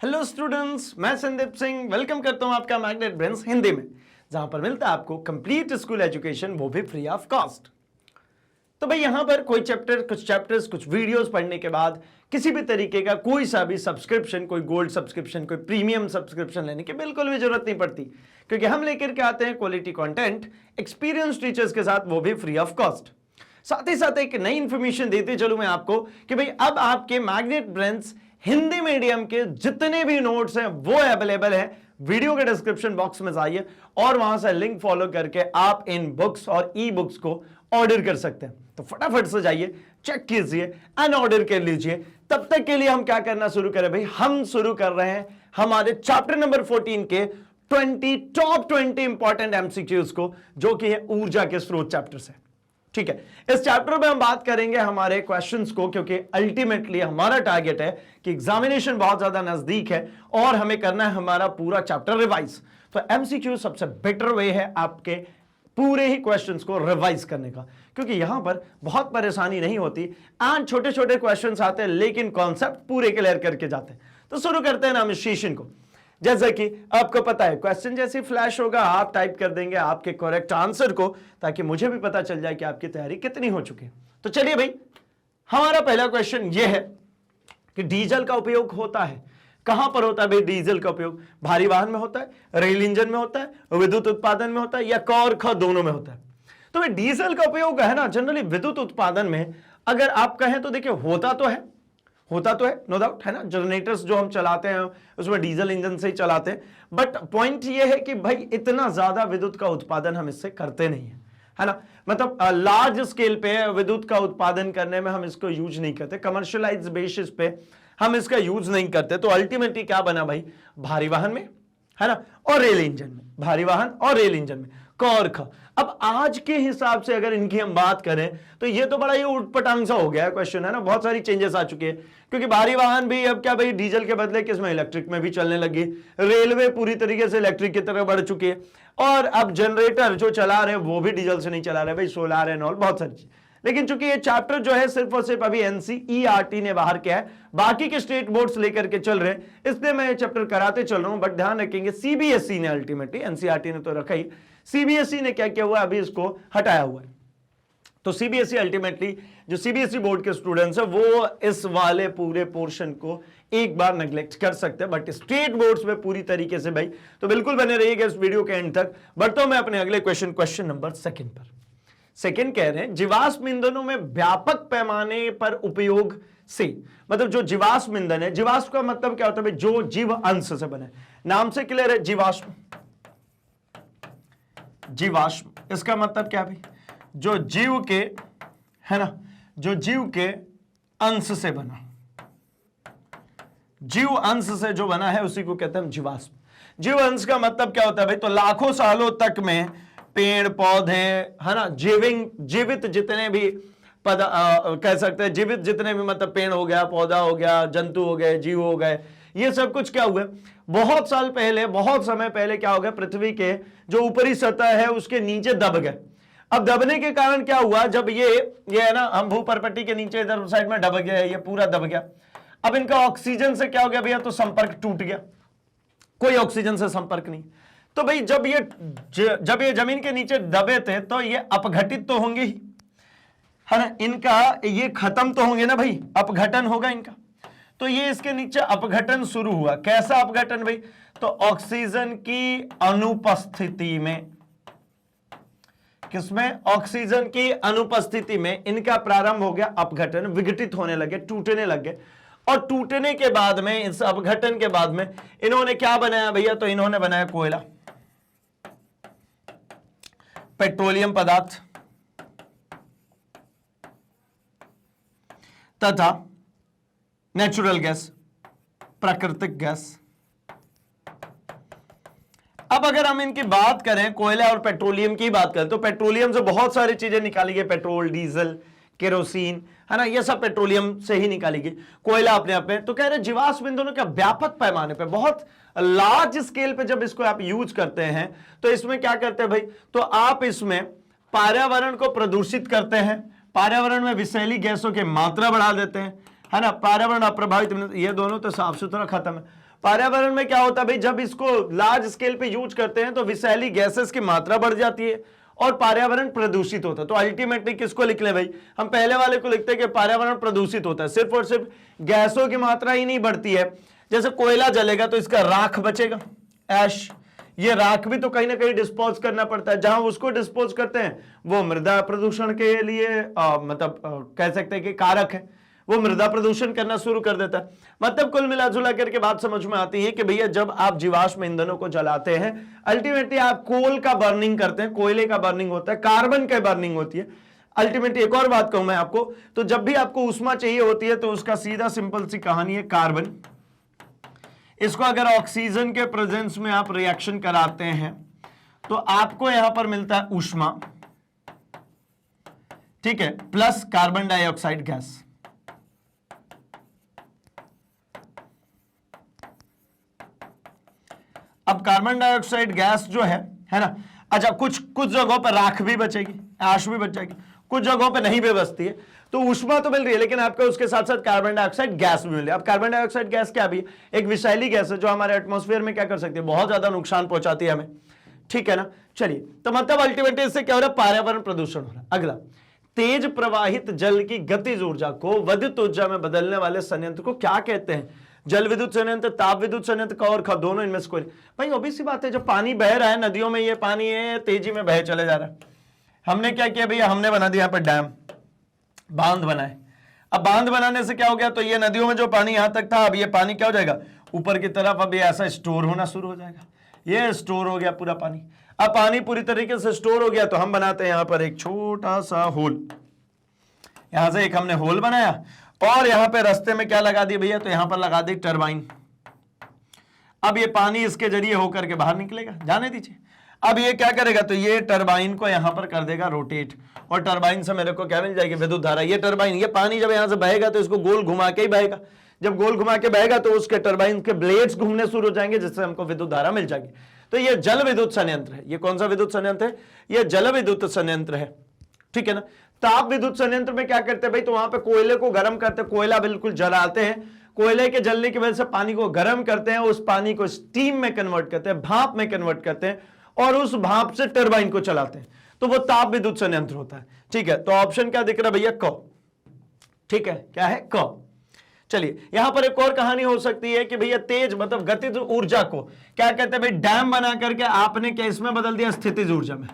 Hello students, मैं Sandeep Singh welcome करता हूं आपका मैग्नेट ब्रेन्स हिंदी में, जहां पर मिलता है आपको कंप्लीट स्कूल एजुकेशन, वो भी फ्री ऑफ कॉस्ट। तो भाई यहां पर कोई कुछ चैप्टर्स कुछ वीडियोस पढ़ने के बाद किसी भी तरीके का कोई सा भी सब्सक्रिप्शन, कोई गोल्ड सब्सक्रिप्शन, कोई प्रीमियम सब्सक्रिप्शन लेने की बिल्कुल भी जरूरत नहीं पड़ती, क्योंकि हम लेकर के आते हैं क्वालिटी कंटेंट एक्सपीरियंस टीचर्स के साथ, वो भी फ्री ऑफ कॉस्ट। साथ ही साथ एक नई इंफॉर्मेशन देते चलूं मैं आपको कि भाई अब आपके मैग्नेट ब्रेन्स हिंदी मीडियम के जितने भी नोट्स हैं वो अवेलेबल है। वीडियो के डिस्क्रिप्शन बॉक्स में जाइए और वहां से लिंक फॉलो करके आप इन बुक्स और ई बुक्स को ऑर्डर कर सकते हैं। तो फटाफट से जाइए, चेक कीजिए एंड ऑर्डर कर लीजिए। तब तक के लिए हम क्या करना शुरू करें भाई, हम शुरू कर रहे हैं हमारे चैप्टर नंबर 14 के टॉप 20 इंपॉर्टेंट एमसीक्यूज को, जो कि है ऊर्जा के स्रोत चैप्टर से। ठीक है, इस चैप्टर में हम बात करेंगे हमारे क्वेश्चंस को, क्योंकि अल्टीमेटली हमारा टारगेट है कि एग्जामिनेशन बहुत ज्यादा नजदीक है और हमें करना है हमारा पूरा चैप्टर रिवाइज। तो एमसीक्यू सबसे बेटर वे है आपके पूरे ही क्वेश्चंस को रिवाइज करने का, क्योंकि यहां पर बहुत परेशानी नहीं होती एंड छोटे छोटे क्वेश्चंस आते हैं लेकिन कॉन्सेप्ट पूरे क्लियर करके जाते हैं। तो शुरू करते हैं ना इस सेशन को। जैसा कि आपको पता है, क्वेश्चन जैसे फ्लैश होगा आप टाइप कर देंगे आपके करेक्ट आंसर को, ताकि मुझे भी पता चल जाए कि आपकी तैयारी कितनी हो चुकी है। तो चलिए भाई, हमारा पहला क्वेश्चन यह है कि डीजल का उपयोग होता है कहां पर होता है भाई? डीजल का उपयोग भारी वाहन में होता है, रेल इंजन में होता है, विद्युत उत्पादन में होता है, या क और ख दोनों में होता है? तो भाई डीजल का उपयोग है ना जनरली विद्युत उत्पादन में अगर आप कहें तो देखिए होता तो है नो डाउट, है ना। जनरेटर्स जो हम चलाते हैं उसमें डीजल इंजन से ही चलाते हैं, बट पॉइंट ये है कि भाई इतना ज्यादा विद्युत का उत्पादन हम इससे करते नहीं है ना। मतलब लार्ज स्केल पे विद्युत का उत्पादन करने में हम इसको यूज नहीं करते, कमर्शियलाइज बेसिस पे हम इसका यूज नहीं करते। तो अल्टीमेटली क्या बना भाई, भारी वाहन में, है ना, और रेल इंजन में, भारी वाहन और रेल इंजन में, क और ख। अब आज के हिसाब से अगर इनकी हम बात करें तो ये तो बड़ा ही उटपटांग सा हो गया है क्वेश्चन, है ना। बहुत सारी चेंजेस आ चुकी है, क्योंकि भारी वाहन भी अब क्या भाई डीजल के बदले किसमें, इलेक्ट्रिक में भी चलने लगी। रेलवे पूरी तरीके से इलेक्ट्रिक की तरफ बढ़ चुकी है, और अब जनरेटर जो चला रहे हैं वो भी डीजल से नहीं चला रहे भाई, सोलार एंड ऑल, बहुत सारी चीज। लेकिन चूंकि ये चैप्टर जो है सिर्फ और सिर्फ अभी एनसीईआरटी ने बाहर किया है, बाकी के स्टेट बोर्ड्स लेकर के चल रहे हैं, इसलिए मैं ये चैप्टर कराते चल रहा हूं। बट ध्यान रखेंगे सीबीएसई ने अल्टीमेटली, एनसीईआरटी ने तो रखा ही, सीबीएसई ने क्या किया हुआ है, अभी इसको हटाया हुआ है। तो सीबीएसई अल्टीमेटली जो सीबीएसई बोर्ड के स्टूडेंट्स है वो इस वाले पूरे पोर्शन को एक बार नेग्लेक्ट कर सकते हैं, बट स्टेट बोर्ड्स में पूरी तरीके से भाई। तो बिल्कुल बने रहिएगा इस वीडियो के एंड तक। बढ़ता हूं मैं अपने अगले क्वेश्चन नंबर 2 पर। सेकंड कह रहे हैं जीवाश्म ईंधनों में व्यापक पैमाने पर उपयोग से, मतलब जो जीवाश्म ईंधन है, जीवाश्म का मतलब क्या होता है भाई, जो जीव अंश से बने, नाम से क्लियर है जीवाश्म। जीवाश्म इसका मतलब क्या भाई, जो जीव के, है ना, जो जीव के अंश से बना, जीव अंश से जो बना है उसी को कहते हैं जीवाश्म। जीव अंश का मतलब क्या होता है भाई, तो लाखों सालों तक में पेड़ पौधे, है ना, जीवित जितने भी कह सकते हैं, जीवित जितने भी मतलब पेड़ हो गया, पौधा हो गया, जंतु हो गए, जीव हो गए, ये सब कुछ क्या हुआ, बहुत साल पहले, बहुत समय पहले क्या हो गया, पृथ्वी के जो ऊपरी सतह है उसके नीचे दब गए। अब दबने के कारण क्या हुआ, जब ये है ना, हम भूपर्पट्टी के नीचे इधर साइड में दब गया, ये पूरा दब गया। अब इनका ऑक्सीजन से क्या हो गया भैया, तो संपर्क टूट गया, कोई ऑक्सीजन से संपर्क नहीं। तो भाई जब ये जमीन के नीचे दबे थे तो ये अपघटित तो होंगे ही, है ना, इनका ये खत्म तो होंगे ना भाई, अपघटन होगा इनका। तो ये इसके नीचे अपघटन शुरू हुआ। कैसा अपघटन भाई, तो ऑक्सीजन की अनुपस्थिति में, किसमें, ऑक्सीजन की अनुपस्थिति में इनका प्रारंभ हो गया अपघटन, विघटित होने लगे, टूटने लगे। और टूटने के बाद में, इस अपघटन के बाद में इन्होंने क्या बनाया भैया, तो इन्होंने बनाया कोयला, पेट्रोलियम पदार्थ तथा नेचुरल गैस, प्राकृतिक गैस। अब अगर हम इनकी बात करें, कोयला और पेट्रोलियम की बात करें, तो पेट्रोलियम से बहुत सारी चीजें निकाली गई, पेट्रोल, डीजल, केरोसिन, है ना, ये सब पेट्रोलियम से ही निकाली गई, कोयला अपने आप में। तो कह रहे जीवाश्म ईंधनों का व्यापक पैमाने पे, बहुत लार्ज स्केल पे जब इसको आप यूज करते हैं तो इसमें क्या करते हैं भाई, तो आप इसमें पर्यावरण को प्रदूषित करते हैं, पर्यावरण में विषैली गैसों की मात्रा बढ़ा देते हैं, है ना, पर्यावरण अप्रभावित, ये दोनों तो साफ सुथरा खत्म है। पर्यावरण में क्या होता है भाई, जब इसको लार्ज स्केल पे यूज करते हैं तो विषैली गैसेस की मात्रा बढ़ जाती है और पर्यावरण प्रदूषित होता है। तो अल्टीमेटली किसको लिख ले भाई, हम पहले वाले को लिखते हैं कि पर्यावरण प्रदूषित होता है। सिर्फ और सिर्फ गैसों की मात्रा ही नहीं बढ़ती है, जैसे कोयला जलेगा तो इसका राख बचेगा, ऐश, ये राख भी तो कहीं ना कहीं डिस्पोज करना पड़ता है। जहां उसको डिस्पोज करते हैं वो मृदा प्रदूषण के लिए कह सकते हैं कि कारक है, वो मृदा प्रदूषण करना शुरू कर देता है। मतलब कुल मिला जुला करके बात समझ में आती है कि भैया जब आप जीवाश्म ईंधनों को जलाते हैं, अल्टीमेटली आप कोल का बर्निंग करते हैं, कोयले का बर्निंग होता है, कार्बन का बर्निंग होती है। अल्टीमेटली एक और बात कहूं मैं आपको, तो जब भी आपको ऊष्मा चाहिए होती है तो उसका सीधा सिंपल सी कहानी है कार्बन, इसको अगर ऑक्सीजन के प्रेजेंस में आप रिएक्शन कराते हैं तो आपको यहां पर मिलता है ऊष्मा, ठीक है, प्लस कार्बन डाइऑक्साइड गैस। अब कार्बन डाइऑक्साइड गैस जो है ना, अच्छा कुछ जगहों पर राख भी बचेगी, ऐश भी बच जाएगी, कुछ जगहों पर नहीं भी बचती है, तो ऊष्मा तो मिल रही है लेकिन आपको उसके साथ साथ कार्बन डाइऑक्साइड गैस भी मिल रही है। अब कार्बन डाइऑक्साइड गैस क्या भी एक विषैली गैस है जो हमारे एटमॉस्फेयर में क्या कर सकती है, बहुत ज्यादा नुकसान पहुंचाती है हमें, ठीक है ना। चलिए, तो मतलब अल्टीमेटली इससे क्या हो रहा है, पर्यावरण प्रदूषण हो रहा है। अगला, तेज प्रवाहित जल की गतिज ऊर्जा को विद्युत ऊर्जा में बदलने वाले संयंत्र को क्या कहते हैं? जल विद्युत संयंत्र, ताप विद्युत संयंत्र का और दोनों इनमें से कोई। भाई ऑब्वियस सी बात है, जब पानी बह रहा है नदियों में, ये पानी है तेजी में बह चले जा रहा है, हमने क्या किया भैया, हमने बना दिया यहाँ पर डैम, बांध बनाए। अब बांध बनाने से क्या हो गया, तो ये नदियों में जो पानी यहां तक था, अब ये पानी क्या हो जाएगा ऊपर की तरफ, अब ये ऐसा स्टोर होना शुरू हो जाएगा, ये स्टोर हो गया पूरा पानी। अब पानी पूरी तरीके से स्टोर हो गया तो हम बनाते हैं यहां पर एक छोटा सा होल, यहां से एक हमने होल बनाया और यहां पे रास्ते में क्या लगा दी भैया, तो यहां पर लगा दी टरबाइन। अब ये पानी इसके जरिए होकर के बाहर निकलेगा, जाने दीजिए। अब ये क्या करेगा, तो ये टरबाइन को यहां पर कर देगा रोटेट, और टरबाइन से मेरे को क्या मिल जाएगी, विद्युत धारा। ये टरबाइन, ये पानी जब यहां से बहेगा तो इसको गोल घुमा के ही बहेगा, जब गोल घुमा के बहेगा तो उसके टरबाइन के ब्लेड्स घूमने शुरू हो जाएंगे, जिससे हमको विद्युत धारा मिल जाएगी। तो ये जल विद्युत संयंत्र है। ये कौन सा विद्युत संयंत्र है, ये जल विद्युत संयंत्र है, ठीक है ना। ताप विद्युत संयंत्र में क्या करते हैं भाई, तो वहां पे कोयले को गर्म करते हैं, कोयला बिल्कुल जलाते हैं, कोयले के जलने की वजह से पानी को गर्म करते हैं, उस पानी को स्टीम में कन्वर्ट करते हैं, भाप में कन्वर्ट करते हैं, और उस भाप से टरबाइन को चलाते हैं, तो वो ताप विद्युत संयंत्र होता है, ठीक है। तो ऑप्शन क्या दिख रहा है भैया, क, ठीक है, क्या है, क। चलिए, यहां पर एक और कहानी हो सकती है कि भैया तेज मतलब गतिज ऊर्जा को क्या कहते हैं भाई, डैम बना करके आपने क्या इसमें बदल दिया, स्थितिज ऊर्जा में।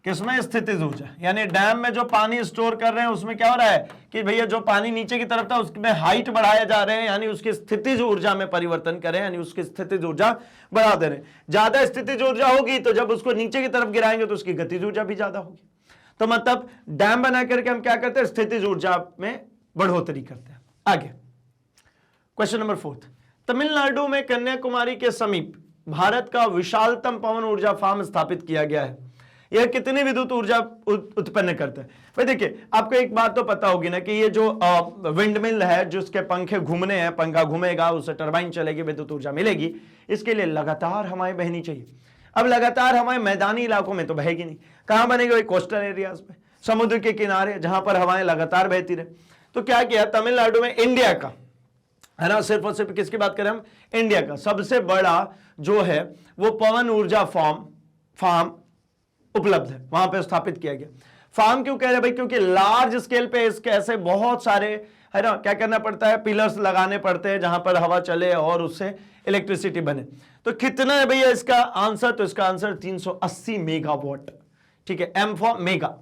किसमें, स्थितिज ऊर्जा, यानी डैम में जो पानी स्टोर कर रहे हैं उसमें क्या हो रहा है कि भैया जो पानी नीचे की तरफ था उसमें हाइट बढ़ाया जा रहे हैं, यानी उसकी स्थितिज ऊर्जा में परिवर्तन करें, यानी उसकी स्थितिज ऊर्जा बढ़ा दे रहे हैं। ज्यादा स्थितिज ऊर्जा होगी तो जब उसको नीचे की तरफ गिराएंगे तो उसकी गतिज ऊर्जा भी ज्यादा होगी। तो मतलब डैम बना करके हम क्या करते हैं, स्थितिज ऊर्जा में बढ़ोतरी करते हैं। आगे क्वेश्चन नंबर 4, तमिलनाडु में कन्याकुमारी के समीप भारत का विशालतम पवन ऊर्जा फार्म स्थापित किया गया है। यह कितनी विद्युत ऊर्जा उत्पन्न करता है? भाई देखिए, आपको एक बात तो पता होगी ना कि ये जो विंड मिल है, जिसके पंखे घूमने हैं, पंखा घूमेगा, उससे टरबाइन चलेगी, विद्युत ऊर्जा मिलेगी, इसके लिए लगातार हवाएं बहनी चाहिए। अब लगातार हवाएं मैदानी इलाकों में तो बहेगी नहीं, कहां बनेगी भाई, कोस्टल एरियाज में, समुद्र के किनारे, जहां पर हवाएं लगातार बहती रहे। तो क्या किया तमिलनाडु में, इंडिया का है ना, सिर्फ और सिर्फ किसकी बात करें हम, इंडिया का सबसे बड़ा जो है वो पवन ऊर्जा फार्म उपलब्ध है, वहां पे स्थापित किया गया। फार्म क्यों कह रहे हैं भाई, क्योंकि लार्ज स्केल पे इसके ऐसे बहुत सारे है ना, क्या करना पड़ता है, पिलर्स लगाने पड़ते हैं जहां पर हवा चले और उससे इलेक्ट्रिसिटी बने। तो कितना है भैया इसका आंसर, तो इसका आंसर 380 मेगावाट, ठीक है, एम फॉर मेगा,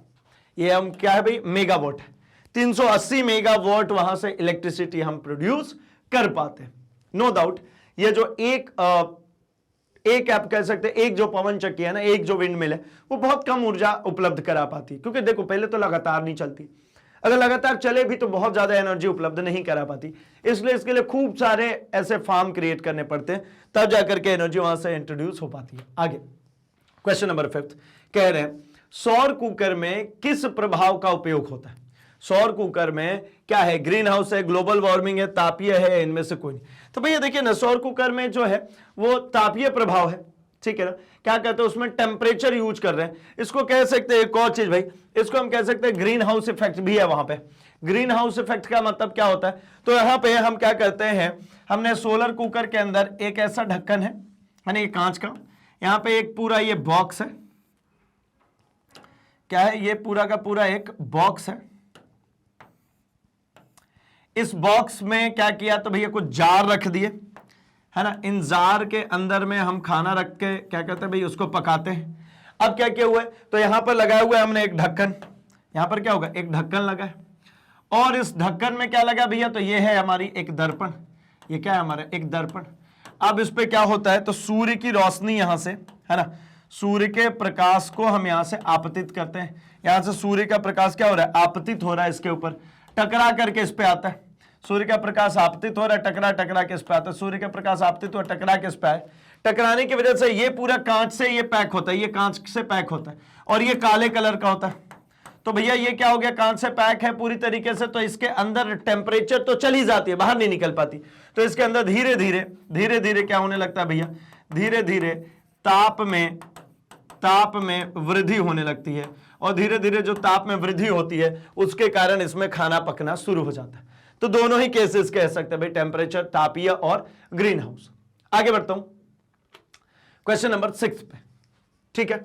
ये हम क्या है भाई, मेगावाट है। 380 मेगावाट वहां से इलेक्ट्रिसिटी हम प्रोड्यूस कर पाते हैं। नो डाउट ये जो एक आप कह सकते हैं, एक जो पवन चक्की है ना, एक जो विंड मिल है, वो बहुत कम ऊर्जा उपलब्ध करा पाती है, क्योंकि देखो पहले तो लगातार नहीं चलती, अगर लगातार चले भी तो बहुत ज्यादा एनर्जी उपलब्ध नहीं करा पाती, इसलिए इसके लिए खूब सारे ऐसे फार्म क्रिएट करने पड़ते हैं, तब जाकर के एनर्जी वहां से इंट्रोड्यूस हो पाती है। आगे क्वेश्चन नंबर 5 कह रहे हैं, सौर कुकर में किस प्रभाव का उपयोग होता है? सौर कुकर में क्या है, ग्रीन हाउस है, ग्लोबल वार्मिंग है, तापीय है, इनमें से कोई नहीं। तो भैया देखिए ना, सौर कुकर में जो है वो तापीय प्रभाव है, ठीक है ना। क्या कहते हैं, उसमें टेम्परेचर यूज कर रहे हैं, इसको कह सकते हैं एक और चीज भाई, इसको हम कह सकते हैं ग्रीन हाउस इफेक्ट भी है वहां पे। ग्रीन हाउस इफेक्ट का मतलब क्या होता है, तो यहां पे हम क्या करते हैं, हमने सोलर कुकर के अंदर एक ऐसा ढक्कन है ना, ये कांच का, यहां पे एक पूरा ये बॉक्स है, क्या है, ये पूरा का पूरा एक बॉक्स है। इस बॉक्स में क्या किया, तो भैया कुछ जार रख दिए, है ना। इन जार के अंदर में हम खाना रख के क्या कहते हैं भाई, उसको पकाते हैं। अब क्या किया हुआ है, तो यहां पर लगाया हुआ है हमने एक ढक्कन, यहां पर क्या होगा, एक ढक्कन लगा है, और इस ढक्कन में क्या लगा भैया, तो ये है हमारी एक दर्पण, ये क्या है हमारा एक दर्पण। अब इस पे क्या होता है, तो सूर्य की रोशनी यहां से, है ना, सूर्य के प्रकाश को हम यहां से आपतित करते हैं, यहां से सूर्य का प्रकाश क्या हो रहा है, आपतित हो रहा है, इसके ऊपर टकरा करके इस पे आता है, सूर्य का प्रकाश आपतित हो रहा है, टकरा टकरा के इस पे आता है, सूर्य का प्रकाश आपतित हो टकरा के इस पे आए, टकराने की वजह से ये पूरा कांच से ये पैक होता है, ये कांच से पैक होता है, और ये काले कलर का होता है। तो भैया ये क्या हो गया, कांच से पैक है पूरी तरीके से, तो इसके अंदर टेम्परेचर तो चली जाती है, बाहर नहीं निकल पाती, तो इसके अंदर धीरे धीरे क्या होने लगता है भैया, धीरे धीरे ताप में वृद्धि होने लगती है, और धीरे धीरे जो ताप में वृद्धि होती है उसके कारण इसमें खाना पकना शुरू हो जाता है। तो दोनों ही केसेस कह सकते हैं भाई, टेम्परेचर, तापीय और ग्रीन हाउस। आगे बढ़ता हूं क्वेश्चन नंबर 6 पे, ठीक है।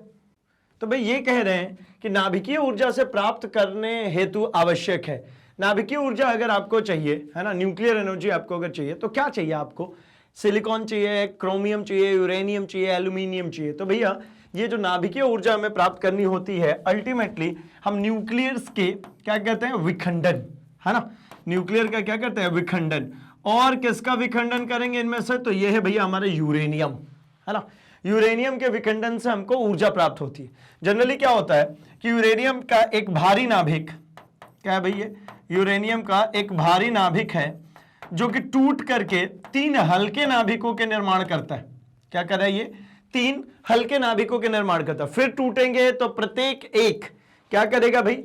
तो भाई ये कह रहे हैं कि नाभिकीय ऊर्जा से प्राप्त करने हेतु आवश्यक है, नाभिकीय ऊर्जा अगर आपको चाहिए, है ना, न्यूक्लियर एनर्जी आपको अगर चाहिए, तो क्या चाहिए आपको, सिलिकॉन चाहिए, क्रोमियम चाहिए, यूरेनियम चाहिए, एल्यूमिनियम चाहिए। तो भैया ये जो नाभिकीय ऊर्जा हमें प्राप्त करनी होती है, अल्टीमेटली हम न्यूक्लियर्स के क्या कहते हैं, विखंडन, है ना, न्यूक्लियर का क्या करते हैं, विखंडन। और किसका विखंडन करेंगे इनमें से, तो ये है भैया हमारा यूरेनियम, है ना, यूरेनियम के विखंडन से हमको ऊर्जा प्राप्त होती है। जनरली क्या होता है कि यूरेनियम का एक भारी नाभिक, क्या है भैया, यूरेनियम का एक भारी नाभिक है जो कि टूट करके 3 हल्के नाभिकों के निर्माण करता है। क्या कर रहा है, ये 3 हल्के नाभिकों के निर्माण करता है, फिर टूटेंगे तो प्रत्येक एक क्या करेगा भाई,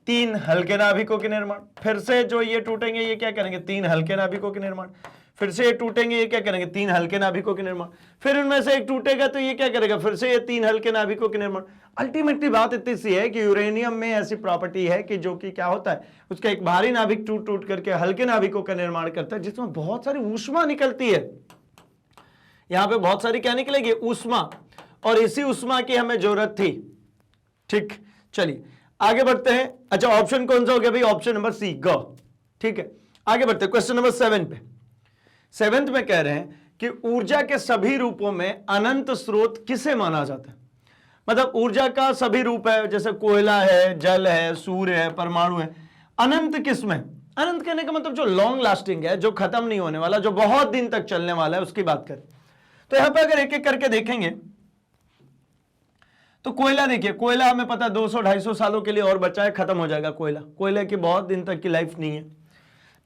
3 हल्के नाभिकों के निर्माण, फिर से जो ये टूटेंगे ये क्या करेंगे, 3 हल्के नाभिकों के निर्माण, फिर से ये टूटेंगे ये क्या करेंगे, 3 हल्के नाभिकों के निर्माण, फिर इनमें से एक टूटेगा तो ये क्या करेगा, फिर से ये 3 हल्के नाभिकों के निर्माण। अल्टीमेटली बात इतनी सी है कि यूरेनियम में ऐसी प्रॉपर्टी है कि जो कि क्या होता है, उसका एक भारी नाभिक टूट टूट करके हल्के नाभिकों का निर्माण करता है, जिसमें बहुत सारी ऊष्मा निकलती है। यहां पे बहुत सारी क्या निकलेगी, ऊष्मा, और इसी ऊष्मा की हमें जरूरत थी। ठीक, चलिए आगे बढ़ते हैं। अच्छा, ऑप्शन कौन सा हो गया भाई, ऑप्शन नंबर सी, ग। ठीक है, आगे बढ़ते हैं क्वेश्चन नंबर 7 पे। 7th में कह रहे हैं कि ऊर्जा के सभी रूपों में अनंत स्रोत किसे माना जाता है। मतलब ऊर्जा का सभी रूप है, जैसे कोयला है, जल है, सूर्य है, परमाणु है, अनंत किसमें, अनंत कहने का मतलब जो लॉन्ग लास्टिंग है, जो खत्म नहीं होने वाला, जो बहुत दिन तक चलने वाला है, उसकी बात करें तो यहां पे अगर एक एक करके देखेंगे तो कोयला, देखिए कोयला हमें पता है 200-250 सालों के लिए और बचा है, खत्म हो जाएगा कोयला, कोयले की बहुत दिन तक की लाइफ नहीं है।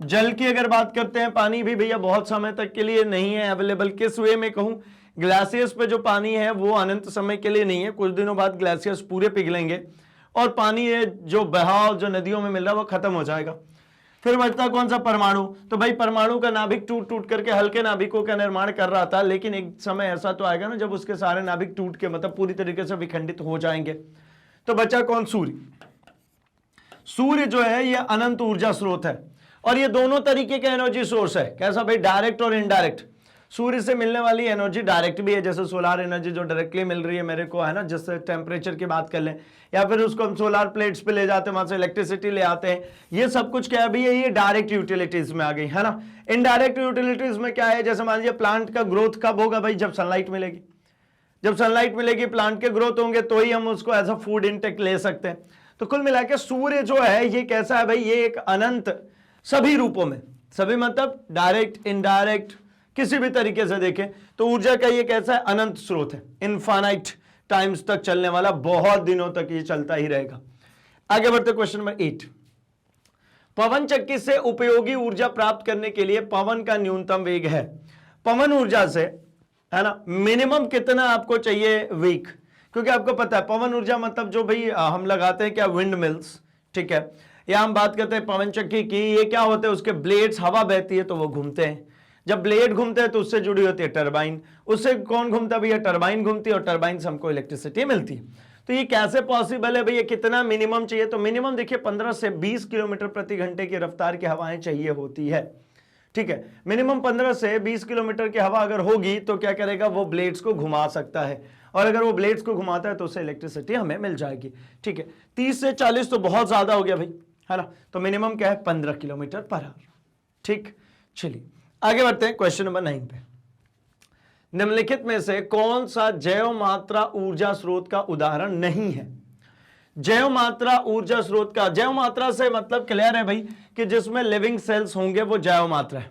जल की अगर बात करते हैं, पानी भी भैया बहुत समय तक के लिए नहीं है अवेलेबल। किस वे में कहूं, ग्लेशियर्स पे जो पानी है वो अनंत समय के लिए नहीं है, कुछ दिनों बाद ग्लेशियर्स पूरे पिघलेंगे और पानी है जो बहाव जो नदियों में मिल रहा है वो खत्म हो जाएगा। फिर बचता कौन सा, परमाणु। तो भाई परमाणु का नाभिक टूट टूट करके हल्के नाभिकों का निर्माण कर रहा था, लेकिन एक समय ऐसा तो आएगा ना जब उसके सारे नाभिक टूट के मतलब पूरी तरीके से विखंडित हो जाएंगे। तो बचा कौन, सूर्य। सूर्य जो है ये अनंत ऊर्जा स्रोत है, और ये दोनों तरीके का एनर्जी सोर्स है। कैसा भाई, डायरेक्ट और इनडायरेक्ट। सूर्य से मिलने वाली एनर्जी डायरेक्ट भी है, जैसे सोलार एनर्जी जो डायरेक्टली मिल रही है मेरे को, है ना, जिससे टेम्परेचर की बात कर लें, या फिर उसको हम सोलार प्लेट्स पे ले जाते हैं, वहां से इलेक्ट्रिसिटी ले आते हैं। ये सब कुछ क्या है, ये डायरेक्ट यूटिलिटीज में आ गई, है ना। इनडायरेक्ट यूटिलिटीज में क्या है, जैसे मान लीजिए प्लांट का ग्रोथ कब होगा भाई, जब सनलाइट मिलेगी। जब सनलाइट मिलेगी, प्लांट के ग्रोथ होंगे, तो ही हम उसको एज अ फूड इंटेक ले सकते हैं। तो कुल मिला के सूर्य जो है ये कैसा है भाई, ये एक अनंत सभी रूपों में, सभी मतलब डायरेक्ट, इनडायरेक्ट, किसी भी तरीके से देखें तो ऊर्जा का ये कैसा है, अनंत स्रोत है, इनफाइनाइट टाइम्स तक चलने वाला, बहुत दिनों तक ये चलता ही रहेगा। आगे बढ़ते क्वेश्चन नंबर 8। पवन चक्की से उपयोगी ऊर्जा प्राप्त करने के लिए पवन का न्यूनतम वेग है। पवन ऊर्जा से, है ना, मिनिमम कितना आपको चाहिए वेग, क्योंकि आपको पता है पवन ऊर्जा मतलब जो भाई हम लगाते हैं क्या, विंड मिल्स, ठीक है, या हम बात करते हैं पवन चक्की की, ये क्या होते हैं, उसके ब्लेड्स, हवा बहती है तो वो घूमते हैं, जब ब्लेड घूमते हैं तो उससे जुड़ी होती है टरबाइन, उससे कौन घूमता है भैया, टरबाइन घूमती है, और टरबाइन से हमको इलेक्ट्रिसिटी मिलती है। तो ये कैसे पॉसिबल है भैया, कितना मिनिमम चाहिए, तो मिनिमम देखिए 15 से 20 किलोमीटर प्रति घंटे की रफ्तार की हवाएं चाहिए होती है। ठीक है, मिनिमम 15 से 20 किलोमीटर की हवा अगर होगी तो क्या करेगा, वो ब्लेड्स को घुमा सकता है, और अगर वो ब्लेड्स को घुमाता है तो उससे इलेक्ट्रिसिटी हमें मिल जाएगी। ठीक है, 30 से 40 तो बहुत ज्यादा हो गया भाई, है ना, तो मिनिमम क्या है, 15 किलोमीटर पर आवर। ठीक, चलिए आगे बढ़ते हैं क्वेश्चन नंबर 9 पे। निम्नलिखित में से कौन सा जैव मात्रा ऊर्जा स्रोत का उदाहरण नहीं है? जैव मात्रा ऊर्जा स्रोत का, जैव मात्रा से मतलब क्लियर है भाई कि जिसमें लिविंग सेल्स होंगे वो जैव मात्रा है।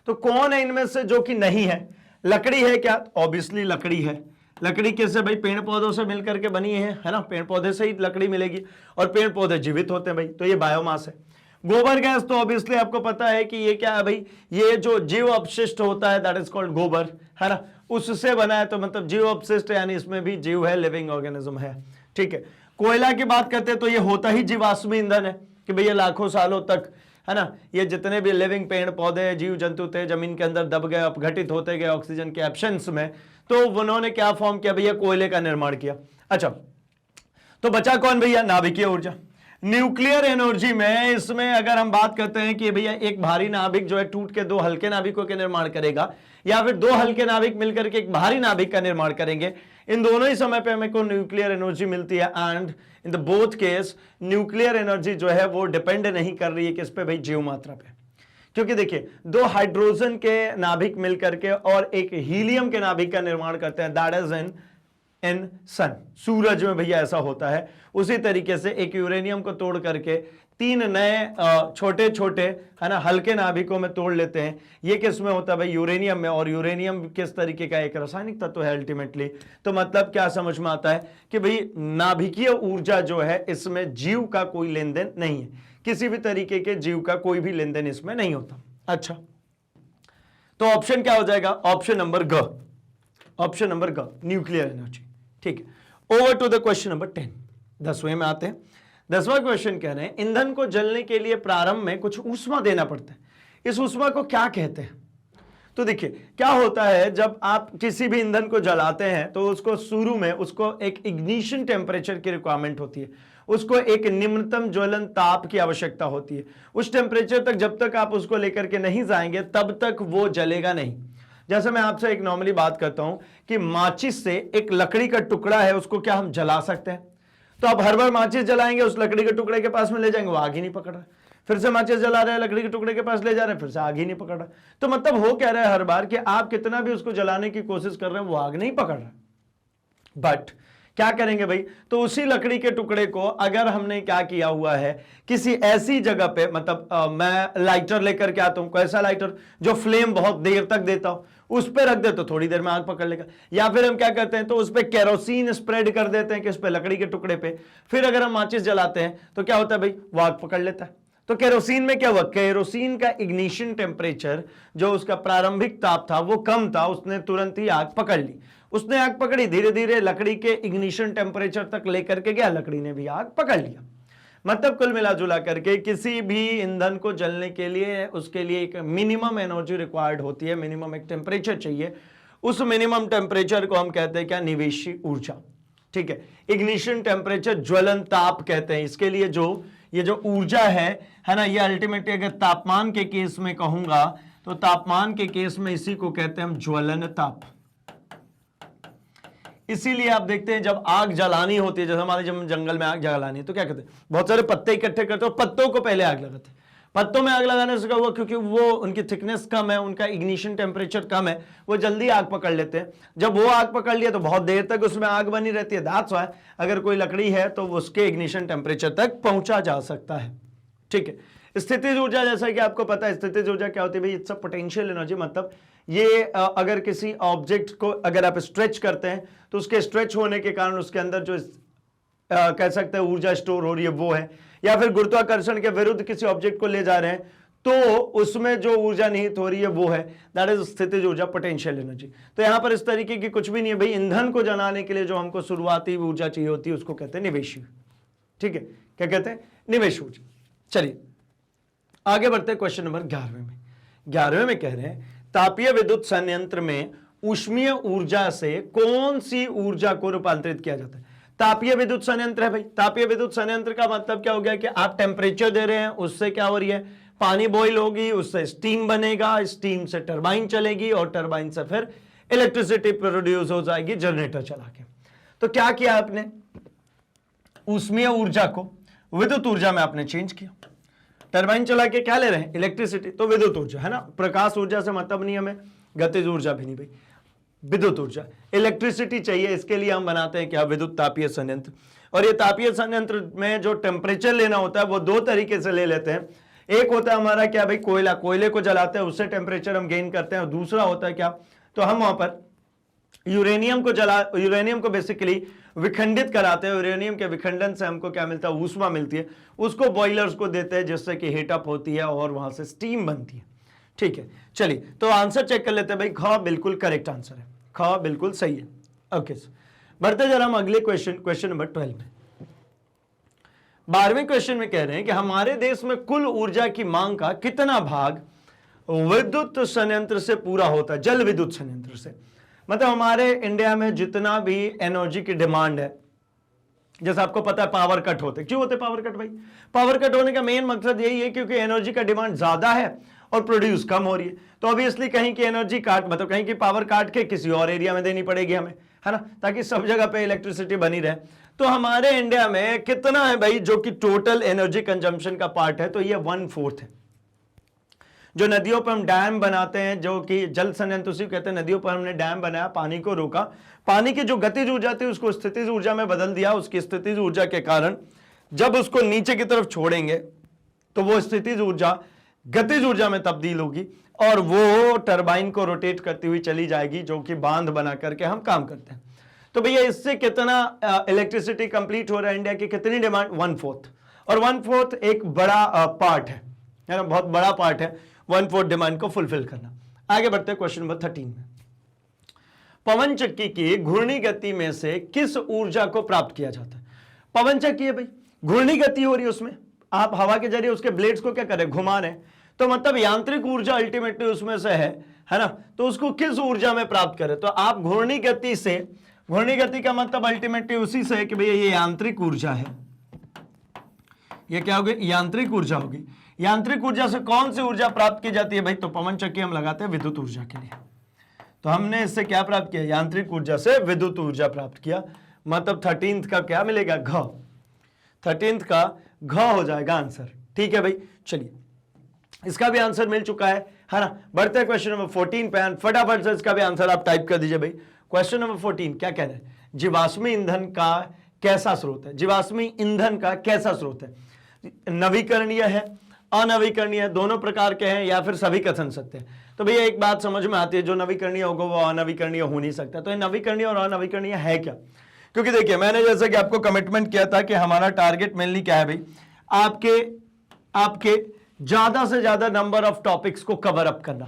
तो कौन है इनमें से जो कि नहीं है? लकड़ी है क्या? ऑब्वियसली लकड़ी है। लकड़ी कैसे भाई, पेड़ पौधों से मिलकर के बनी है ना, पेड़ पौधे से ही लकड़ी मिलेगी, और पेड़ पौधे जीवित होते हैं भाई, तो ये बायोमास है। गोबर गैस तो ऑब्वियसली आपको पता है कि ये क्या है भाई, ये जो जीव अपशिष्ट होता है दैट इज कॉल्ड गोबर, है ना, उससे बना है, तो मतलब जीव अपशिष्ट यानी इसमें भी जीव है, लिविंग ऑर्गेनिज्म है। ठीक है, कोयला की बात करते हैं तो ये होता ही जीवाश्म ईंधन है कि भैया लाखों सालों तक, है ना, ये जितने भी लिविंग पेड़ पौधे जीव जंतु थे जमीन के अंदर दब गए, अपघटित होते गए ऑक्सीजन के एब्सेंस में, तो उन्होंने क्या फॉर्म किया भैया, कोयले का निर्माण किया। अच्छा, तो बचा कौन भैया, नाभिकीय ऊर्जा। न्यूक्लियर एनर्जी में इसमें अगर हम बात करते हैं कि भैया एक भारी नाभिक जो है टूट के दो हल्के नाभिकों के निर्माण करेगा, या फिर दो हल्के नाभिक मिलकर के एक भारी नाभिक का निर्माण करेंगे, इन दोनों ही समय पे हमें को न्यूक्लियर एनर्जी मिलती है। And in the both case nuclear energy जो है वो डिपेंड नहीं कर रही है किस पे भाई, जीव मात्रा पे। क्योंकि देखिए दो हाइड्रोजन के नाभिक मिलकर के और एक हीलियम के नाभिक का निर्माण करते हैं, दैट इज इन सन, सूरज में भैया ऐसा होता है। उसी तरीके से एक यूरेनियम को तोड़ करके 3 नए छोटे छोटे, है ना, हल्के नाभिकों में तोड़ लेते हैं। ये किस में होता है भाई, यूरेनियम में। और यूरेनियम किस तरीके का एक रासायनिक तत्व है अल्टीमेटली। तो मतलब क्या समझ में आता है कि भाई नाभिकीय ऊर्जा जो है इसमें जीव का कोई लेन देन नहीं है, किसी भी तरीके के जीव का कोई भी लेन देन इसमें नहीं होता। अच्छा, तो ऑप्शन क्या हो जाएगा, ऑप्शन नंबर ग, ऑप्शन नंबर ग, न्यूक्लियर एनर्जी। ठीक है, over to the question number 10, 10वें में आते हैं। 10वां क्वेश्चन कह रहे हैं ईंधन को जलने के लिए प्रारंभ में कुछ ऊष्मा देना पड़ता है, इस ऊष्मा को क्या कहते हैं? तो देखिए क्या होता है, जब आप किसी भी ईंधन को जलाते हैं तो उसको शुरू में उसको एक इग्निशन टेम्परेचर की रिक्वायरमेंट होती है, उसको एक निम्नतम ज्वलन ताप की आवश्यकता होती है। उस टेम्परेचर तक जब तक आप उसको लेकर के नहीं जाएंगे तब तक वो जलेगा नहीं। जैसे मैं आपसे एक नॉर्मली बात करता हूं कि माचिस से एक लकड़ी का टुकड़ा है, उसको क्या हम जला सकते हैं? तो आप हर बार माचिस जलाएंगे, उस लकड़ी के टुकड़े के पास में ले जाएंगे, वो आग ही नहीं पकड़ रहा। फिर से माचिस जला रहे हैं, लकड़ी के टुकड़े के पास ले जा रहे हैं, फिर से आग ही नहीं पकड़ रहा। तो मतलब हो कह रहा है हर बार कि आप कितना भी उसको जलाने की कोशिश कर रहे हैं वो आग नहीं पकड़ रहा। बट क्या करेंगे भाई, तो उसी लकड़ी के टुकड़े को अगर हमने क्या किया हुआ है किसी ऐसी जगह पे, मतलब मैं लाइटर लेकर के आता हूं, कैसा लाइटर जो फ्लेम बहुत देर तक देता हूं, उस पर रख दे तो थोड़ी देर में आग पकड़ लेगा। या फिर हम क्या करते हैं, तो उस पर केरोसिन स्प्रेड कर देते हैं, किस पे, लकड़ी के टुकड़े पे। फिर अगर हम माचिस जलाते हैं तो क्या होता है भाई, वो आग पकड़ लेता है। तो केरोसिन में क्या हुआ, केरोसिन का इग्निशन टेम्परेचर जो उसका प्रारंभिक ताप था वो कम था, उसने तुरंत ही आग पकड़ ली। उसने आग पकड़ी, धीरे धीरे लकड़ी के इग्निशन टेम्परेचर तक लेकर के गया, लकड़ी ने भी आग पकड़ लिया। मतलब कुल मिला जुला करके किसी भी ईंधन को जलने के लिए उसके लिए एक मिनिमम एनर्जी रिक्वायर्ड होती है, मिनिमम एक टेम्परेचर चाहिए। उस मिनिमम टेम्परेचर को हम कहते हैं क्या, निवेशी ऊर्जा। ठीक है, इग्निशन टेम्परेचर ज्वलन ताप कहते हैं इसके लिए। जो ये जो ऊर्जा है ना, ये अल्टीमेटली अगर तापमान के केस में कहूंगा तो तापमान के केस में इसी को कहते हैं हम ज्वलन ताप। इसीलिए आप देखते हैं जब आग जलानी होती है, जैसे हमारे जब जंगल में आग जलानी है तो क्या करते हैं, बहुत सारे पत्ते इकट्ठे करते हैं और पत्तों को पहले आग लगाते हैं। पत्तों में आग लगाने से क्या हुआ, क्योंकि वो उनकी थिकनेस कम है, उनका इग्निशन टेम्परेचर कम है, वो जल्दी आग पकड़ लेते हैं। जब वो आग पकड़ लिया तो बहुत देर तक उसमें आग बनी रहती है। दैट्स व्हाई अगर कोई लकड़ी है तो उसके इग्निशन टेम्परेचर तक पहुंचा जा सकता है। ठीक है, स्थितिज ऊर्जा, जैसा कि आपको पता है स्थितिज ऊर्जा क्या होती है भाई, इट्स अ पोटेंशियल एनर्जी। मतलब ये अगर किसी ऑब्जेक्ट को अगर आप स्ट्रेच करते हैं तो उसके स्ट्रेच होने के कारण उसके अंदर जो कह सकते हैं ऊर्जा स्टोर हो रही है वो है, या फिर गुरुत्वाकर्षण के विरुद्ध किसी ऑब्जेक्ट को ले जा रहे हैं तो उसमें जो ऊर्जा निहित हो रही है वो है, दैट इज स्थितिज ऊर्जा, पोटेंशियल एनर्जी। तो यहां पर इस तरीके की कुछ भी नहीं है भाई, ईंधन को जलाने के लिए जो हमको शुरुआती ऊर्जा चाहिए होती है उसको कहते हैं निवेशी। ठीक है, क्या कहते हैं, निवेश ऊर्जा। चलिए आगे बढ़ते हैं क्वेश्चन नंबर 11वें में। 11वें में कह रहे हैं तापीय विद्युत संयंत्र में ऊष्मीय ऊर्जा से कौन सी ऊर्जा को रूपांतरित किया जाता है? तापीय विद्युत संयंत्र है भाई। तापीय विद्युत संयंत्र का मतलब क्या हो गया कि आप टेम्परेचर दे रहे हैं, उससे क्या हो रही है पानी बॉईल होगी, उससे स्टीम बनेगा, स्टीम से टरबाइन चलेगी और टरबाइन से फिर इलेक्ट्रिसिटी प्रोड्यूस हो जाएगी जनरेटर चला के। तो क्या किया आपने, ऊष्मीय ऊर्जा को विद्युत ऊर्जा में आपने चेंज किया। टरबाइन चला के क्या ले रहे हैं, इलेक्ट्रिसिटी, तो विद्युत ऊर्जा है ना, प्रकाश ऊर्जा से मतलब नहीं हमें, गतिज ऊर्जा भी नहीं भाई, विद्युत ऊर्जा, इलेक्ट्रिसिटी चाहिए, इसके लिए हम बनाते हैं क्या, विद्युत तापीय संयंत्र। और ये तापीय संयंत्र में जो टेम्परेचर लेना होता है वो दो तरीके से ले लेते हैं। एक होता है हमारा क्या भाई, कोयला, कोयले को जलाते हैं, उससे टेम्परेचर हम गेन करते हैं। और दूसरा होता है क्या, तो हम वहां पर यूरेनियम को बेसिकली विखंडित कराते हैं। यूरेनियम के विखंडन से हमको क्या मिलता है, ऊष्मा मिलती है, उसको बॉयलर्स को देते हैं जिससे कि हीटअप होती है और वहां से स्टीम बनती है। ठीक है, चलिए तो आंसर चेक कर लेते हैं भाई। ख बिल्कुल करेक्ट आंसर है, ख बिल्कुल सही है। ओके, बढ़ते जरा हम अगले क्वेश्चन नंबर 12 में। 12वें क्वेश्चन में कह रहे हैं कि हमारे देश में कुल ऊर्जा की मांग का कितना भाग विद्युत संयंत्र से पूरा होता है, जल विद्युत संयंत्र से। मतलब हमारे इंडिया में जितना भी एनर्जी की डिमांड है, जैसे आपको पता है पावर कट होते, क्यों होते पावर कट भाई, पावर कट होने का मेन मकसद यही है क्योंकि एनर्जी का डिमांड ज्यादा है और प्रोड्यूस कम हो रही है। तो ऑब्वियसली कहीं की एनर्जी काट, मतलब कहीं की पावर काट के किसी और एरिया में देनी पड़ेगी हमें, है ना, ताकि सब जगह पे इलेक्ट्रिसिटी बनी रहे। तो हमारे इंडिया में कितना है भाई जो कि टोटल एनर्जी कंजम्पशन का पार्ट है, तो ये 1/4 है। जो नदियों पर हम डैम बनाते हैं, जो कि जल संयंत्र उसी कहते हैं, नदियों पर हमने डैम बनाया, पानी को रोका, पानी की जो गतिज ऊर्जा थी उसको स्थितिज ऊर्जा में बदल दिया। उसकी स्थितिज ऊर्जा के कारण जब उसको नीचे की तरफ छोड़ेंगे तो वो स्थितिज ऊर्जा गतिज ऊर्जा में तब्दील होगी और वो टरबाइन को रोटेट करती हुई चली जाएगी, जो कि बांध बना करके हम काम करते हैं। तो भैया इससे कितना इलेक्ट्रिसिटी कंप्लीट हो रहा है, इंडिया की कितनी डिमांड, 1/4। और 1/4 एक बड़ा पार्ट है ना, बहुत बड़ा पार्ट है 1/4 डिमांड को फुलफिल करना। आगे बढ़ते हैं क्वेश्चन नंबर 13 में। पवन चक्की की घूर्णी गति में से किस ऊर्जा को प्राप्त किया जाता है। पवन चक्की है भाई, घूर्णी गति हो रही है, उसमें आप हवा के जरिए उसके ब्लेड्स को क्या कर रहे हैं, घुमा रहे हैं, तो मतलब यांत्रिक ऊर्जा अल्टीमेटली उसमें से है ना, तो उसको किस ऊर्जा में प्राप्त करें। तो आप घूर्णी गति से, घूर्णी गति का मतलब अल्टीमेटली उसी से है कि भैया ये यांत्रिक ऊर्जा है, ये क्या होगी, यांत्रिक ऊर्जा होगी। यांत्रिक ऊर्जा से कौन सी ऊर्जा प्राप्त की जाती है भाई, तो पवन चक्की हम लगाते हैं विद्युत ऊर्जा के लिए। तो हमने इससे क्या प्राप्त किया, यांत्रिक ऊर्जा से विद्युत ऊर्जा प्राप्त किया। मतलब 13th का क्या मिलेगा, घ, 13th का घ हो जाएगा आंसर। ठीक है भाई, चलिए इसका भी आंसर मिल चुका है ना। बढ़ते हैं क्वेश्चन नंबर 14 पे, फटाफट से इसका भी आंसर आप टाइप कर दीजिए भाई। क्वेश्चन नंबर 14 क्या कह रहे हैं, जीवाश्मी ईंधन का कैसा स्रोत है, जीवाश्मी ईंधन का कैसा स्रोत है, नवीकरणीय है, अनवीकरणीय, दोनों प्रकार के हैं, या फिर सभी कथन सत्य है। तो भैया एक बात समझ में आती है, जो नवीकरणीय होगा वो अनवीकरणीय हो नहीं सकता। तो ये नवीकरणीय और अनवीकरणीय है क्या, क्योंकि देखिए मैंने जैसे कि आपको कमिटमेंट किया था कि हमारा टारगेट मेनली क्या है भाई, आपके ज्यादा से ज्यादा नंबर ऑफ टॉपिक्स को कवर अप करना।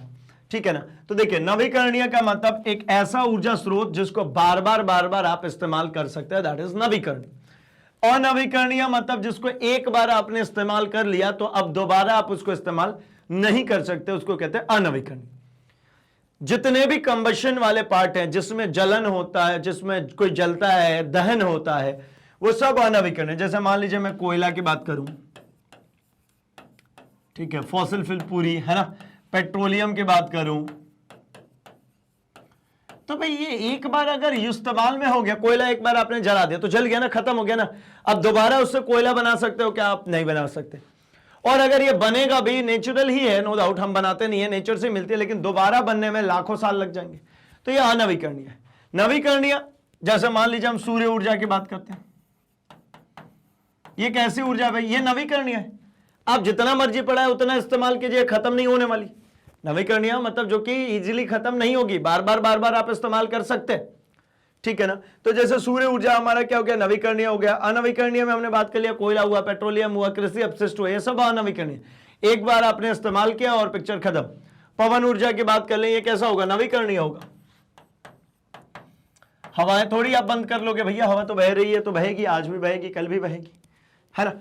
ठीक है ना, तो देखिए नवीकरणीय का मतलब एक ऐसा ऊर्जा स्रोत जिसको बार बार आप इस्तेमाल कर सकते हैं, दैट इज नवीकरणीय। अनवीकरणीय मतलब जिसको एक बार आपने इस्तेमाल कर लिया तो अब दोबारा आप उसको इस्तेमाल नहीं कर सकते, उसको कहते हैं अनवीकरणीय। जितने भी कंबशन वाले पार्ट हैं, जिसमें जलन होता है, जिसमें कोई जलता है, दहन होता है, वो सब अनवीकरणीय। जैसे मान लीजिए मैं कोयला की बात करूं, ठीक है, फॉसिल फ्यूल पूरी है ना, पेट्रोलियम की बात करूं, तो भाई ये एक बार अगर इस्तेमाल में हो गया, कोयला एक बार आपने जला दिया तो जल गया ना, खत्म हो गया ना। अब दोबारा उससे कोयला बना सकते हो क्या, आप नहीं बना सकते। और अगर ये बनेगा भी, नेचुरल ही है, नो डाउट, हम बनाते नहीं है, नेचर से मिलती है, लेकिन दोबारा बनने में लाखों साल लग जाएंगे। तो ये अनवीकरणीय है। नवीकरणीय जैसे मान लीजिए हम सूर्य ऊर्जा की बात करते हैं, ये कैसी ऊर्जा है भाई, ये नवीकरणीय है। आप जितना मर्जी पड़ा है उतना इस्तेमाल कीजिए, खत्म नहीं होने वाली। नवीकरणीय मतलब जो कि इजीली खत्म नहीं होगी, बार बार आप इस्तेमाल कर सकते हैं। ठीक है ना, तो जैसे सूर्य ऊर्जा हमारा क्या हो गया, नवीकरणीय हो गया। अनवीकरणीय में हमने बात कर लिया, कोयला हुआ, पेट्रोलियम हुआ, कृषि अपशिष्ट हुआ, ये सब अनवीकरणीय, एक बार आपने इस्तेमाल किया और पिक्चर खत्म। पवन ऊर्जा की बात कर लें, ये कैसा होगा, नवीकरणीय होगा। हवाएं थोड़ी आप बंद कर लोगे भैया, हवा तो बह रही है तो बहेगी, आज भी बहेगी, कल भी बहेगी, है ना।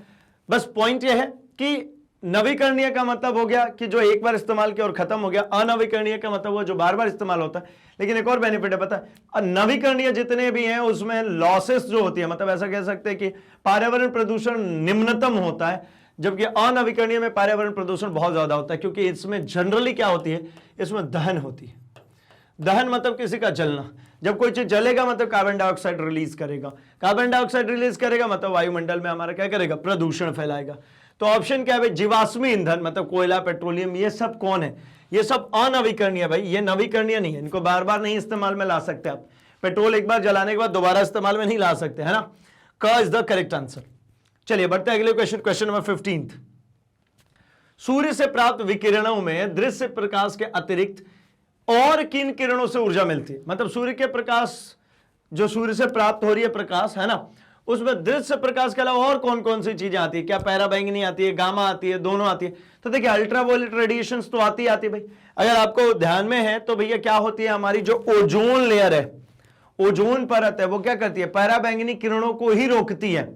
बस पॉइंट ये है कि नवीकरणीय का मतलब हो गया कि जो एक बार इस्तेमाल किया और खत्म हो गया। अनवीकरणीय का मतलब वो जो बार बार इस्तेमाल होता है। लेकिन एक और बेनिफिट है पता है, नवीकरणीय जितने भी हैं उसमें लॉसेस जो होती है, मतलब ऐसा कह सकते हैं कि पर्यावरण प्रदूषण निम्नतम होता है, जबकि अनवीकरणीय में पर्यावरण प्रदूषण बहुत ज्यादा होता है, क्योंकि इसमें जनरली क्या होती है, इसमें दहन होती है। दहन मतलब किसी का जलना। जब कोई चीज जलेगा मतलब कार्बन डाइऑक्साइड रिलीज करेगा, कार्बन डाइऑक्साइड रिलीज करेगा मतलब वायुमंडल में हमारा क्या करेगा, प्रदूषण फैलाएगा। तो ऑप्शन क्या है भाई, जीवाश्मी ईंधन मतलब कोयला, पेट्रोलियम, ये सब कौन है, ये सब अनवीकरणीय भाई, ये नवीकरणीय नहीं है, इनको बार बार नहीं इस्तेमाल में ला सकते आप। पेट्रोल एक बार जलाने के बाद दोबारा इस्तेमाल में नहीं ला सकते, है ना। क इज द करेक्ट आंसर। चलिए बढ़ते हैं अगले क्वेश्चन, क्वेश्चन नंबर 15। सूर्य से प्राप्त विकिरणों में दृश्य प्रकाश के अतिरिक्त और किन किरणों से ऊर्जा मिलती है। मतलब सूर्य के प्रकाश, जो सूर्य से प्राप्त हो रही है प्रकाश, है ना, उसमें दृश्य प्रकाश के अलावा और कौन कौन सी चीजें आती है, क्या पैराबैंगनी आती है, गामा आती है, दोनों आती है। तो देखिए अल्ट्रावायलेट रेडिएशंस तो आती है भाई। अगर आपको ध्यान में है तो भैया क्या होती है, हमारी जो ओजोन लेयर है, ओजोन परत है, वो क्या करती है, पराबैंगनी किरणों को ही रोकती है।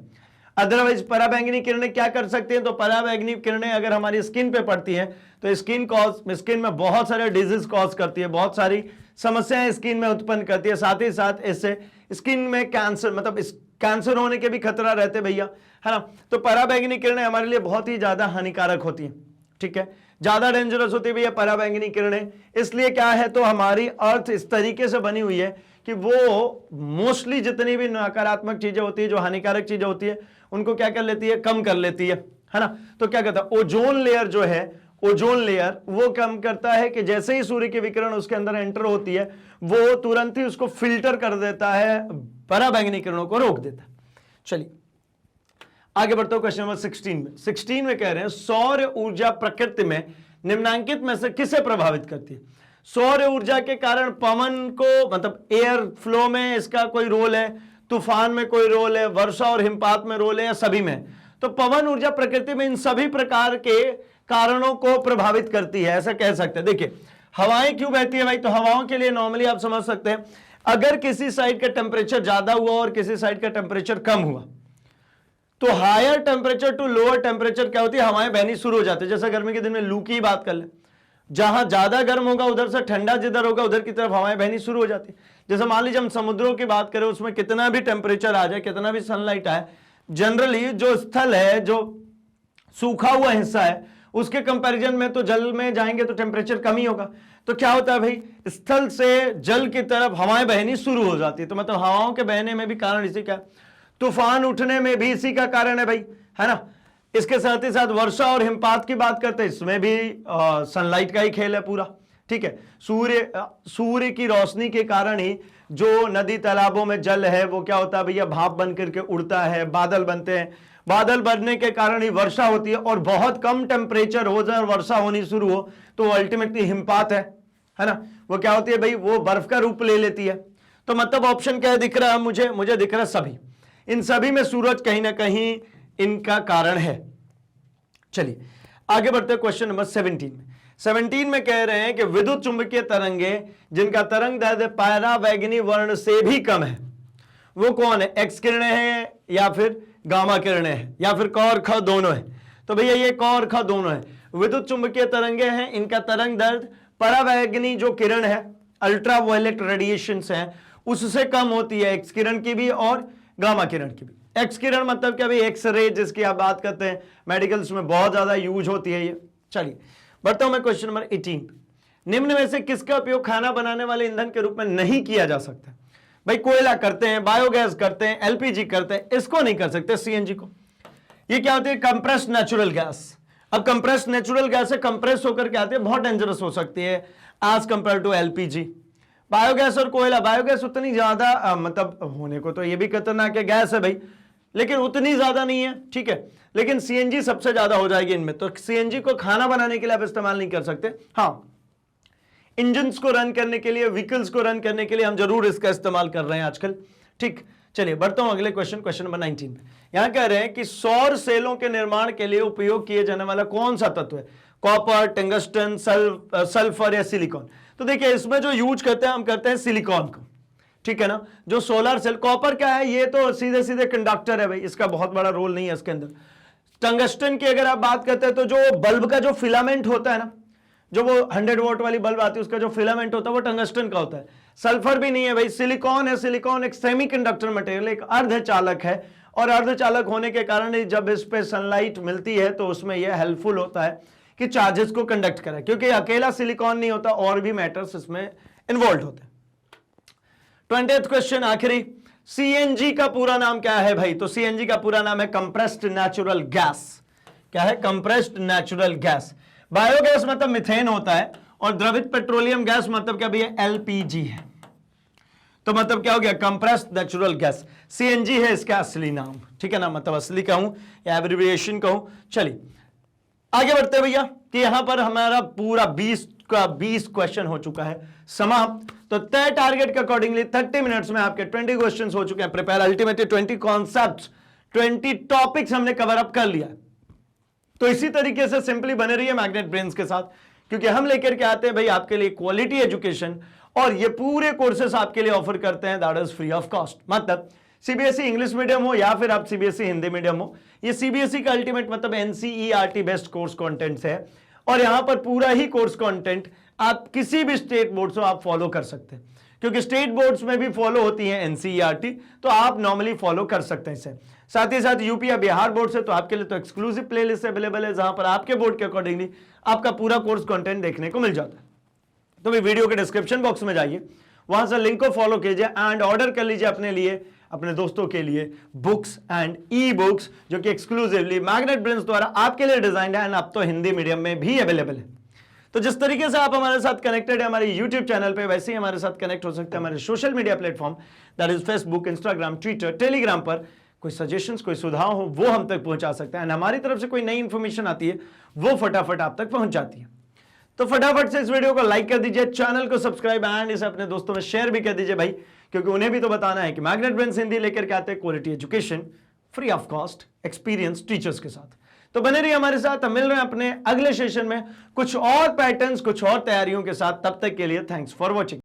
अदरवाइज पराबैंगनी किरणें क्या कर सकती हैं, तो पराबैंगनी किरणें अगर हमारी स्किन पे पड़ती हैं तो स्किन में बहुत सारे डिजीज कॉज करती है, बहुत सारी समस्याएं स्किन में उत्पन्न करती है। साथ ही साथ इससे स्किन में कैंसर, मतलब कैंसर होने के भी खतरा रहते भैया, है ना। तो पराबैंगनी किरणें हमारे लिए बहुत ही ज्यादा हानिकारक होती हैं, ठीक है, ज्यादा डेंजरस होती है भैया पराबैंगनी किरणें। इसलिए क्या है, तो हमारी अर्थ इस तरीके से बनी हुई है कि वो मोस्टली जितनी भी नकारात्मक चीजें होती है, जो हानिकारक चीजें होती है, उनको क्या कर लेती है, कम कर लेती है ना। तो क्या कहता है, ओजोन लेयर जो है, ओजोन लेयर वो कम करता है कि जैसे ही सूर्य की विकिरण उसके अंदर एंटर होती है, वो तुरंत ही उसको फिल्टर कर देता है, पराबैंगनी किरणों को रोक देता है। चलिए आगे बढ़ते हो क्वेश्चन नंबर 16 में। 16 में कह रहे हैं सौर ऊर्जा प्रकृति में निम्नलिखित में से किसे प्रभावित करती है। सौर ऊर्जा के कारण पवन को, मतलब एयर फ्लो में इसका कोई रोल है, तूफान में कोई रोल है, वर्षा और हिमपात में रोल है, या सभी में। तो पवन ऊर्जा प्रकृति में इन सभी प्रकार के कारणों को प्रभावित करती है, ऐसा कह सकते हैं। देखिए हवाएं क्यों बहती है भाई, तो हवाओं के लिए नॉर्मली आप समझ सकते हैं, अगर किसी साइड का टेम्परेचर ज्यादा हुआ और किसी साइड का टेम्परेचर कम हुआ, तो higher temperature to lower temperature क्या होती है, हवाएं बहनी शुरू हो जाती है। जैसे गर्मी के दिन में लू की बात कर ले, जहां ज्यादा गर्म होगा उधर से ठंडा जिधर होगा उधर की तरफ हवाएं बहनी शुरू हो जाती है। जैसे मान लीजिए हम समुद्रों की बात करें, उसमें कितना भी टेम्परेचर आ जाए, कितना भी सनलाइट आए, जनरली जो स्थल है, जो सूखा हुआ हिस्सा है, उसके कंपैरिजन में तो जल में जाएंगे तो टेम्परेचर कम ही होगा। तो क्या होता है भाई, स्थल से जल की तरफ हवाएं बहनी शुरू हो जाती है। तो मतलब हवाओं के बहने में भी कारण इसी का, तूफान उठने में भी इसी का कारण है भाई, है ना। इसके साथ ही साथ वर्षा और हिमपात की बात करते हैं, इसमें भी सनलाइट का ही खेल है पूरा, ठीक है। सूर्य की रोशनी के कारण ही जो नदी तालाबों में जल है वो क्या होता है भैया, भाप बन करके उड़ता है, बादल बनते हैं, बादल बनने के कारण ही वर्षा होती है। और बहुत कम टेम्परेचर हो जाए और वर्षा होनी शुरू हो तो अल्टीमेटली हिमपात है ना, वो क्या होती है भाई, वो बर्फ का रूप ले लेती है। तो मतलब ऑप्शन क्या दिख रहा है मुझे दिख रहा है सभी, इन सभी में सूरज कहीं ना कहीं इनका कारण है। चलिए आगे बढ़ते हैं क्वेश्चन नंबर 17 में। 17 में कह रहे हैं कि विद्युत चुंबकीय तरंगे जिनका तरंग दैर्ध्य पराबैंगनी वर्ण से भी कम है, वो कौन है, एक्स किरणें हैं या फिर गामा किरणें हैं या फिर क और ख दोनों है। तो भैया ये क और ख दोनों है। विद्युत चुंबकीय तरंगे हैं, इनका तरंग दैर्ध्य पराबैंगनी जो किरण है, अल्ट्रावायलेट रेडिएशंस हैं, उससे कम होती है, एक्स किरण की भी और गामा किरण की भी। एक्स किरण मतलब क्या भाई, एक्स रे जिसकी आप बात करते हैं, मेडिकल्स में बहुत ज्यादा यूज होती है ये। चलिए बढ़ता हूं मैं क्वेश्चन नंबर 18। निम्न में से किसका उपयोग खाना बनाने वाले ईंधन के रूप में नहीं किया जा सकता। भाई कोयला करते हैं, बायोगैस करते हैं, एलपीजी करते हैं, इसको नहीं कर सकते, सीएनजी को। ये क्या होती है, कंप्रेस्ड नेचुरल गैस। अब कंप्रेस्ड नेचुरल गैस है, कंप्रेस होकर के आती है, बहुत डेंजरस हो सकती है as compare to LPG. Biogas और कोयला, बायोगैस उतनी ज्यादा मतलब होने को तो ये भी खतरनाक है, गैस है भाई, लेकिन उतनी ज्यादा नहीं है, ठीक है। लेकिन सीएनजी सबसे ज्यादा हो जाएगी इनमें, तो सीएनजी को खाना बनाने के लिए आप इस्तेमाल नहीं कर सकते। हाँ, इंजन्स को रन करने के लिए, व्हीकल्स को रन करने के लिए हम जरूर इसका इस्तेमाल कर रहे हैं आजकल, ठीक। चलिए बढ़ता हूं अगले क्वेश्चन, क्वेश्चन नंबर 19 पे। यहां कह रहे हैं कि सौर सेलों के निर्माण के लिए उपयोग किए जाने वाला कौन सा तत्व है, कॉपर, टंगस्टन, सल्फर या सिलिकॉन। तो देखिए इसमें जो यूज करते हैं हम करते हैं सिलिकॉन को, ठीक है ना। जो सोलर सेल, कॉपर क्या है, ये तो सीधे सीधे कंडक्टर है भाई, इसका बहुत बड़ा रोल नहीं है इसके अंदर। टंगस्टन की अगर आप बात करते हैं तो जो बल्ब का जो फिलामेंट होता है ना, जो वो 100 वोल्ट वाली बल्ब आती है उसका जो फिलामेंट होता है वो टंगस्टन का होता है। सल्फर भी नहीं है भाई, सिलिकॉन है। सिलिकॉन एक सेमीकंडक्टर मटेरियल, एक अर्धचालक है, और अर्धचालक होने के कारण जब इस पे सनलाइट मिलती है तो उसमें यह हेल्पफुल होता है कि चार्जेस को कंडक्ट करे, क्योंकि अकेला सिलिकॉन नहीं होता, और भी मैटर्स इसमें इन्वॉल्व होते हैं। 20th क्वेश्चन आखिरी, सीएनजी का पूरा नाम क्या है भाई? तो सीएनजी का पूरा नाम है कंप्रेस्ड नेचुरल गैस। क्या है? Compressed natural gas. बायोगैस मतलब मिथेन होता है, और द्रवित पेट्रोलियम गैस मतलब क्या भैया? एलपीजी है। तो मतलब क्या हो गया? Compressed natural gas. सीएनजी है इसका असली नाम, ठीक है ना? मतलब असली कहूं या एब्रिविएशन कहूं। चलिए आगे बढ़ते हैं भैया, कि यहां पर हमारा पूरा 20 का 20 क्वेश्चन हो चुका है समाप्त। तो तय टारगेट के अकॉर्डिंगली 30 मिनट्स में आपके 20 क्वेश्चंस हो चुके हैं प्रिपेयर। अल्टीमेटली 20 कॉन्सेप्ट्स, 20 टॉपिक्स हमने कवर अप कर लिया। तो इसी तरीके से सिंपली बने रहिए मैग्नेट ब्रेन्स के साथ, क्योंकि हम लेकर के आते हैं भाई आपके लिए क्वालिटी एजुकेशन, और ये पूरे कोर्सेस आपके लिए ऑफर करते हैं that is free of cost. मतलब सीबीएसई इंग्लिश मीडियम हो या फिर आप सीबीएसई हिंदी मीडियम हो, ये सीबीएसई का अल्टीमेट मतलब एनसीईआरटी बेस्ड कोर्स कंटेंट है, और यहां पर पूरा ही कोर्स कंटेंट आप किसी भी स्टेट बोर्ड से आप फॉलो कर सकते हैं, क्योंकि स्टेट बोर्ड्स में भी फॉलो होती है एनसीईआरटी, तो आप नॉर्मली फॉलो कर सकते हैं इसे। साथ ही साथ यूपी या बिहार बोर्ड से तो आपके लिए तो एक्सक्लूसिव प्लेलिस्ट अवेलेबल है, जहां पर आपके बोर्ड के अकॉर्डिंगली आपका पूरा कोर्स कंटेंट देखने को मिल जाता है। तो भी वीडियो के डिस्क्रिप्शन बॉक्स में जाइए, वहां से लिंक को फॉलो कीजिए एंड ऑर्डर कर लीजिए अपने लिए, अपने दोस्तों के लिए बुक्स एंड ई बुक्स, जो कि एक्सक्लूसिवली मैग्नेट ब्रेन्स द्वारा आपके लिए डिजाइन है, एंड अब तो हिंदी मीडियम में भी अवेलेबल है। तो जिस तरीके से आप हमारे साथ कनेक्टेड है हमारे यूट्यूब चैनल पे, वैसे ही हमारे साथ कनेक्ट हो सकते हैं हमारे social media platform that is Facebook, Instagram, Twitter, Telegram पर। कोई सजेशंस, कोई सुझाव हो वो हम तक पहुंचा सकते हैं, एंड हमारी तरफ से कोई नई इंफॉर्मेशन आती है वो फटाफट आप तक पहुंच जाती है। तो फटाफट से इस वीडियो को लाइक कर दीजिए, चैनल को सब्सक्राइब एंड इसे अपने दोस्तों में शेयर भी कर दीजिए भाई, क्योंकि उन्हें भी तो बताना है कि मैग्नेट ब्रेन्स हिंदी लेकर के आते हैं quality education free of cost experience teachers के साथ। तो बने रहिए हमारे साथ, हम मिल रहे हैं अपने अगले सेशन में कुछ और पैटर्न्स, कुछ और तैयारियों के साथ। तब तक के लिए थैंक्स फॉर वॉचिंग।